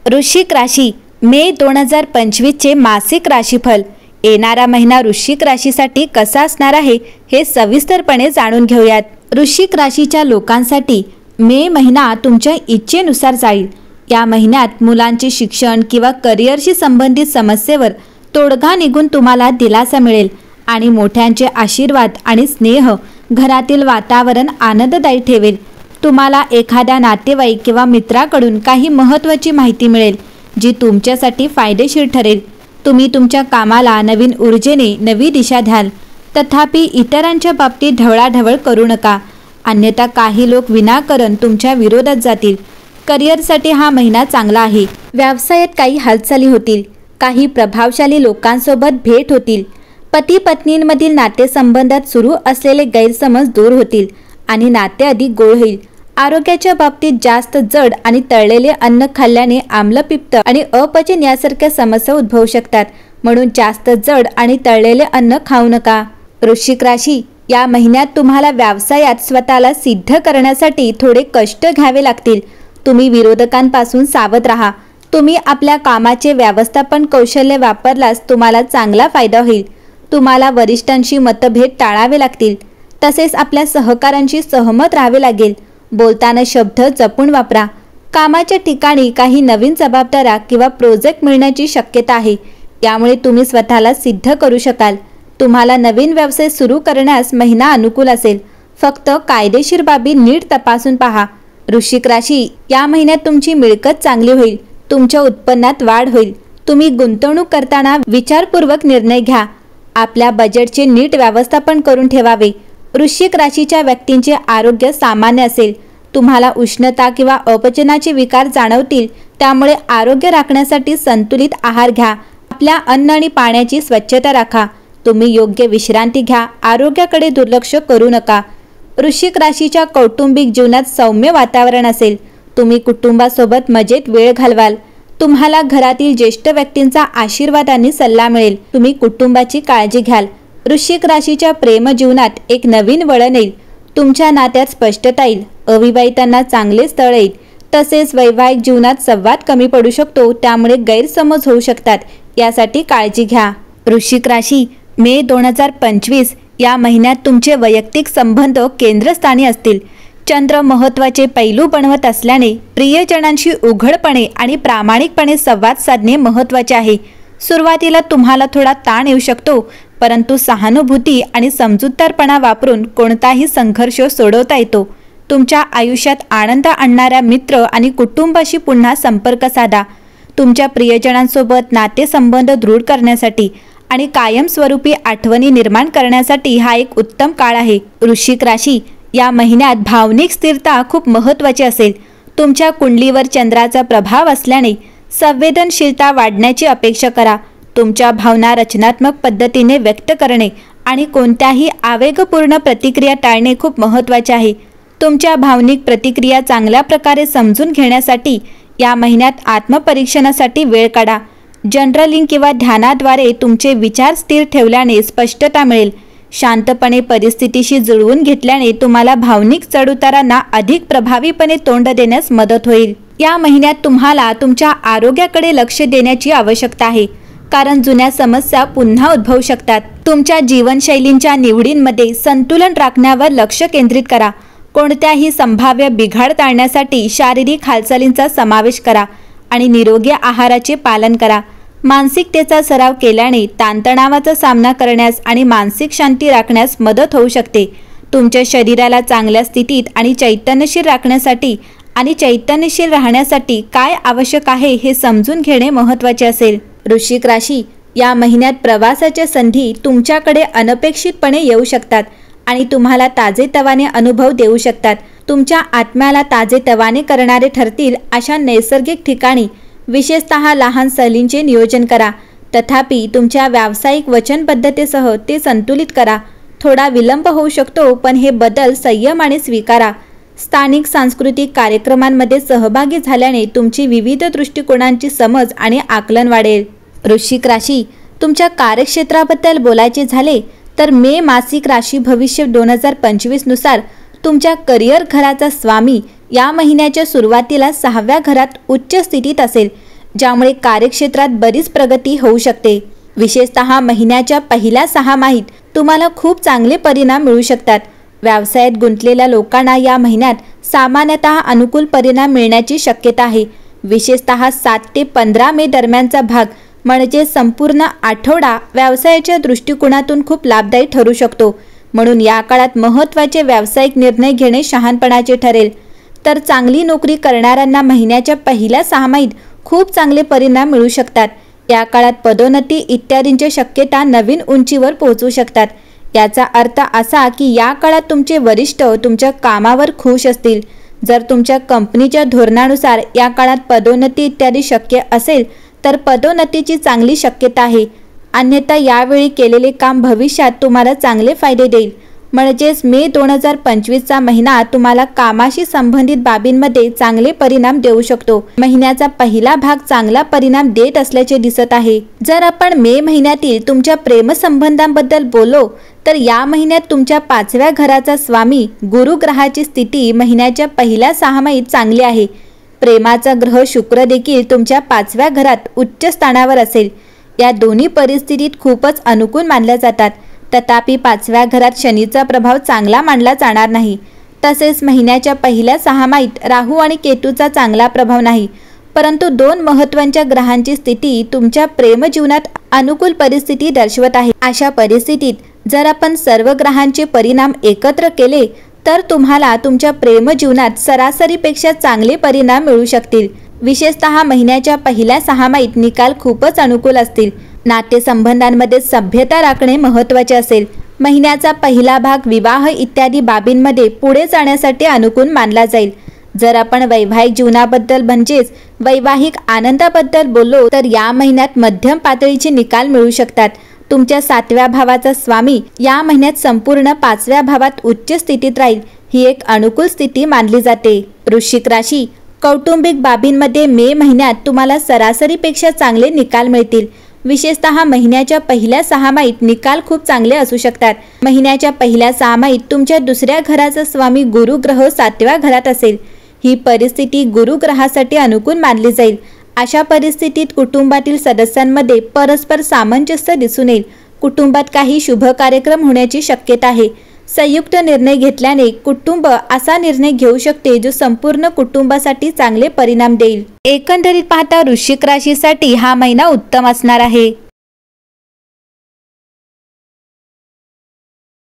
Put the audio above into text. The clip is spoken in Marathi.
वृश्चिक राशी मे 2025चे मासिक राशीफल। येणारा महिना वृश्चिक राशीसाठी कसा असणार आहे हे सविस्तरपणे जाणून घेऊयात। वृश्चिक राशीच्या लोकांसाठी मे महिना तुमच्या इच्छेनुसार जाईल। या महिन्यात मुलांचे शिक्षण किंवा करिअरशी संबंधित समस्येवर तोडगा निघून तुम्हाला दिलासा मिळेल आणि मोठ्यांचे आशीर्वाद आणि स्नेह घरातील वातावरण आनंददायी ठेवेल। तुम्हाला एखाद्या नातेवाईक किंवा मित्राकडून काही महत्त्वाची माहिती मिळेल जी तुमच्यासाठी फायदेशीर ठरेल। तुम्ही तुमच्या कामाला नवीन ऊर्जेने नवी दिशा द्याल। तथापि इतरांच्या बाबतीत ढवळाढवळ करू नका, अन्यथा काही लोक विनाकारण तुमच्या विरोधात जातील। करिअरसाठी हा महिना चांगला आहे। व्यवसायात काही हालचाली होतील, काही प्रभावशाली लोकांसोबत भेट होतील। पती पत्नींमधील नातेसंबंधात सुरू असलेले गैरसमज दूर होतील आणि नाते अधिक गोड होईल। आरोग्याच्या बाबतीत जास्त जड आणि तळलेले अन्न खाल्ल्याने आम्लपित्त आणि अपचन यासारख्या समस्या उद्भवू शकतात, म्हणून जास्त जड आणि तळलेले अन्न खाऊ नका। वृश्चिक राशी, या महिन्यात तुम्हाला व्यवसायात स्वतःला सिद्ध करण्यासाठी थोडे कष्ट घ्यावे लागतील। तुम्ही विरोधकांपासून सावध राहा। तुम्ही आपल्या कामाचे व्यवस्थापन कौशल्य वापरल्यास तुम्हाला चांगला फायदा होईल। तुम्हाला वरिष्ठांशी मतभेद टाळावे लागतील, तसेच आपल्या सहकाऱ्यांशी सहमत राहावे लागेल। बोलताना शब्द जपून वापरा। कामाच्या ठिकाणी काही नवीन जबाबदाऱ्या किंवा प्रोजेक्ट मिळण्याची शक्यता आहे, यामुळे तुम्ही स्वतःला सिद्ध करू शकाल। तुम्हाला नवीन व्यवसाय सुरू करण्यास महिना अनुकूल असेल, फक्त कायदेशीर बाबी नीट तपासून पहा। वृश्चिक राशी, या महिन्यात तुमची मिळकत चांगली होईल। तुमच्या उत्पन्नात वाढ होईल। तुम्ही गुंतवणूक करताना विचारपूर्वक निर्णय घ्या। आपल्या बजेटचे नीट व्यवस्थापन करून ठेवावे। वृश्चिक राशीच्या व्यक्तींचे आरोग्य सामान्य असेल। तुम्हाला उष्णता किंवा अपचनाचे विकार जाणवतील, त्यामुळे आरोग्य राखण्यासाठी संतुलित आहार घ्या। आपल्या अन्न आणि पाण्याची स्वच्छता राखा। तुम्ही योग्य विश्रांती घ्या, आरोग्याकडे दुर्लक्ष करू नका। वृश्चिक राशीच्या कौटुंबिक जीवनात सौम्य वातावरण असेल। तुम्ही कुटुंबासोबत मजेत वेळ घालवाल। तुम्हाला घरातील ज्येष्ठ व्यक्तींचा आशीर्वाद आणि सल्ला मिळेल। तुम्ही कुटुंबाची काळजी घ्याल। वृश्चिक राशीच्या प्रेम जीवनात एक नवीन वळण येईल। तुमच्या नात्यात स्पष्टता येईल। अविवाहितांना चांगले स्थळ येईल। तसेच वैवाहिक जीवनात संवाद कमी पडू शकतो, त्यामुळे गैरसमज होऊ शकतात, यासाठी काळजी घ्या। वृश्चिक राशी, मे 2025 या महिन्यात तुमचे वैयक्तिक संबंध केंद्रस्थानी असतील। चंद्र महत्त्वाचे पैलू बनवत असल्याने प्रियजनांशी उघडपणे आणि प्रामाणिकपणे संवाद साधणे महत्त्वाचे आहे। सुरुवातीला तुम्हाला थोडा ताण येऊ शकतो, परंतु सहानुभूती आणि समजूतदारपणा वापरून कोणताही संघर्ष सोडवता येतो। तुमच्या आयुष्यात आनंद आणणाऱ्या मित्र आणि कुटुंबाशी पुन्हा संपर्क साधा। तुमच्या प्रियजनांसोबत नातेसंबंध दृढ करण्यासाठी आणि कायमस्वरूपी आठवणी निर्माण करण्यासाठी हा एक उत्तम काळ आहे। वृश्चिक राशी, या महिन्यात भावनिक स्थिरता खूप महत्त्वाची असेल। तुमच्या कुंडलीवर चंद्राचा प्रभाव असल्याने संवेदनशीलता वाढण्याची अपेक्षा करा। तुमच्या भावना रचनात्मक पद्धतीने व्यक्त करणे आणि कोणत्याही आवेगपूर्ण प्रतिक्रिया टाळणे खूप महत्त्वाचे आहे। तुमच्या भावनिक प्रतिक्रिया चांगल्या प्रकारे समजून घेण्यासाठी या महिन्यात आत्मपरीक्षणासाठी वेळ काढा। जर्नलिंग किंवा ध्यानाद्वारे तुमचे विचार स्थिर ठेवल्याने स्पष्टता मिळेल। शांतपणे परिस्थितीशी जुळवून घेतल्याने तुम्हाला भावनिक चढउतारांना अधिक प्रभावीपणे तोंड देण्यास मदत होईल। या महिन्यात तुम्हाला तुमच्या आरोग्याकडे लक्ष देण्याची आवश्यकता आहे, कारण जुन्या समस्या पुन्हा उद्भवू शकतात। तुमच्या जीवनशैलींच्या निवडींमध्ये संतुलन राखण्यावर लक्ष केंद्रित करा। कोणत्याही संभाव्य बिघाड टाळण्यासाठी शारीरिक हालचालींचा समावेश करा आणि निरोगी आहाराचे पालन करा। मानसिकतेचा सराव केल्याने ताणतणावाचा सामना करण्यास आणि मानसिक शांती राखण्यास मदत होऊ शकते। तुमच्या शरीराला चांगल्या स्थितीत आणि चैतन्यशील राहण्यासाठी काय आवश्यक आहे हे समजून घेणे महत्त्वाचे असेल। वृश्चिक राशी, या महिन्यात प्रवासाच्या संधी तुमच्याकडे अनपेक्षितपणे येऊ शकतात आणि तुम्हाला ताजेतवाने अनुभव देऊ शकतात। तुमच्या आत्म्याला ताजेतवाने करणारे ठरतील अशा नैसर्गिक ठिकाणी, विशेषतः लहान सहलींचे नियोजन करा। तथापि तुमच्या व्यावसायिक वचनबद्धतेसह ते संतुलित करा। थोडा विलंब होऊ शकतो, पण हे बदल संयमाने स्वीकारा। स्थानिक सांस्कृतिक कार्यक्रमांमध्ये सहभागी झाल्याने तुमची विविध दृष्टिकोनांची समज आणि आकलन वाढेल। वृश्चिक राशी, तुमच्या कार्यक्षेत्राबद्दल बोलायचे झाले तर मे मासिक राशी भविष्य 2025 नुसार तुमच्या करिअर घराचा स्वामी या महिन्याच्या सुरुवातीला 6व्या घरात उच्च स्थितीत असेल। ज्यामुळे कार्यक्षेत्रात बरीच प्रगती होऊ शकते। विशेषतः महिन्याच्या पहिल्या 6 माहीत तुम्हाला खूप चांगले परिणाम मिळू शकतात। व्यवसायात गुंतलेल्या लोकांना या महिन्यात सामान्यतः अनुकूल परिणाम मिळण्याची शक्यता आहे। विशेषतः 7 ते 15 मे दरम्यानचा भाग म्हणजे संपूर्ण आठवडा व्यवसायाच्या दृष्टिकोनातून खूप लाभदायी ठरू शकतो। म्हणून या काळात महत्त्वाचे व्यावसायिक निर्णय घेणे शहाणपणाचे ठरेल। तर चांगली नोकरी करणाऱ्यांना महिन्याच्या पहिल्या 6 माहीत खूप चांगले परिणाम मिळू शकतात। या काळात पदोन्नती इत्यादींच्या शक्यता नवीन उंचीवर पोहोचू शकतात। याचा अर्थ असा की या काळात तुमचे वरिष्ठ तुमच्या कामावर खुश असतील। जर तुमच्या कंपनीच्या धोरणानुसार या काळात पदोन्नती इत्यादी शक्य असेल तर पदोन्नतीची चांगली शक्यता आहे। अन्यथा यावेळी केलेले काम भविष्यात तुम्हाला चांगले फायदे देईल। म्हणजेच मे 2025 चा महिना तुम्हाला कामाशी संबंधित बाबींमध्ये चांगले परिणाम देऊ शकतो। महिन्याचा पहिला भाग चांगला परिणाम देत असल्याचे दिसत आहे। जर आपण मे महिन्यातील तुमच्या प्रेमसंबंधांबद्दल बोललो तर या महिन्यात तुमच्या 5व्या घराचा स्वामी गुरु ग्रहाची स्थिती महिन्याच्या पहिल्या 6 माहीत चांगली आहे। प्रेमाचा ग्रह शुक्र देखील तुमच्या 5व्या घरात उच्च स्थानावर असेल। या दोन्ही परिस्थितीत खूपच अनुकूल मानल्या जातात। तथापि 5व्या घरात शनीचा प्रभाव चांगला मानला जाणार नाही। तसेच महिन्याच्या पहिल्या 6 माहीत राहू आणि केतूचा चांगला प्रभाव नाही। परंतु 2 महत्त्वाच्या ग्रहांची स्थिती तुमच्या प्रेमजीवनात अनुकूल परिस्थिती दर्शवत आहे। अशा परिस्थितीत जर आपण सर्व ग्रहांचे परिणाम एकत्र केले तर तुम्हाला तुमच्या प्रेमजीवनात सरासरीपेक्षा चांगले परिणाम मिळू शकतील। विशेषतः महिन्याच्या पहिल्या 6 माहीत निकाल खूपच अनुकूल असतील। नातेसंबंधांमध्ये सभ्यता राखणे महत्त्वाचे असेल। महिन्याचा पहिला भाग विवाह इत्यादी बाबींमध्ये पुढे जाण्यासाठी अनुकूल मानला जाईल। जर आपण वैवाहिक जीवनाबद्दल म्हणजेच वैवाहिक आनंदाबद्दल बोललो तर या महिन्यात मध्यम पातळीचे निकाल मिळू शकतात। तुमच्या 7व्या भावाचा स्वामी या महिन्यात संपूर्ण 5व्या भावात उच्च स्थितीत राहील। ही एक अनुकूल स्थिती मानली जाते। वृश्चिक राशी कौटुंबिक बाबींमध्ये मे महिन्यात तुम्हाला सरासरीपेक्षा चांगले निकाल मिळतील। विशेषतः महिन्याच्या पहिल्या 6 माहीत निकाल खूप चांगले असू शकतात। महिन्याच्या पहिल्या 6 माहीत तुमच्या 2ऱ्या घराचा स्वामी गुरु ग्रह 7व्या घरात असेल। ही परिस्थिती गुरु ग्रहासाठी अनुकूल मानली जाईल। अशा परिस्थितीत कुटुंबातील सदस्यांमध्ये परस्पर सामंजस्य दिसून येईल। कुटुंबात काही शुभ कार्यक्रम होण्याची शक्यता आहे। संयुक्त निर्णय घेतल्याने कुटुंब असा निर्णय घेऊ शकते जो संपूर्ण कुटुंबासाठी चांगले परिणाम देईल। एकंदरीत पाहता वृश्चिक राशीसाठी हा महिना उत्तम असणार आहे।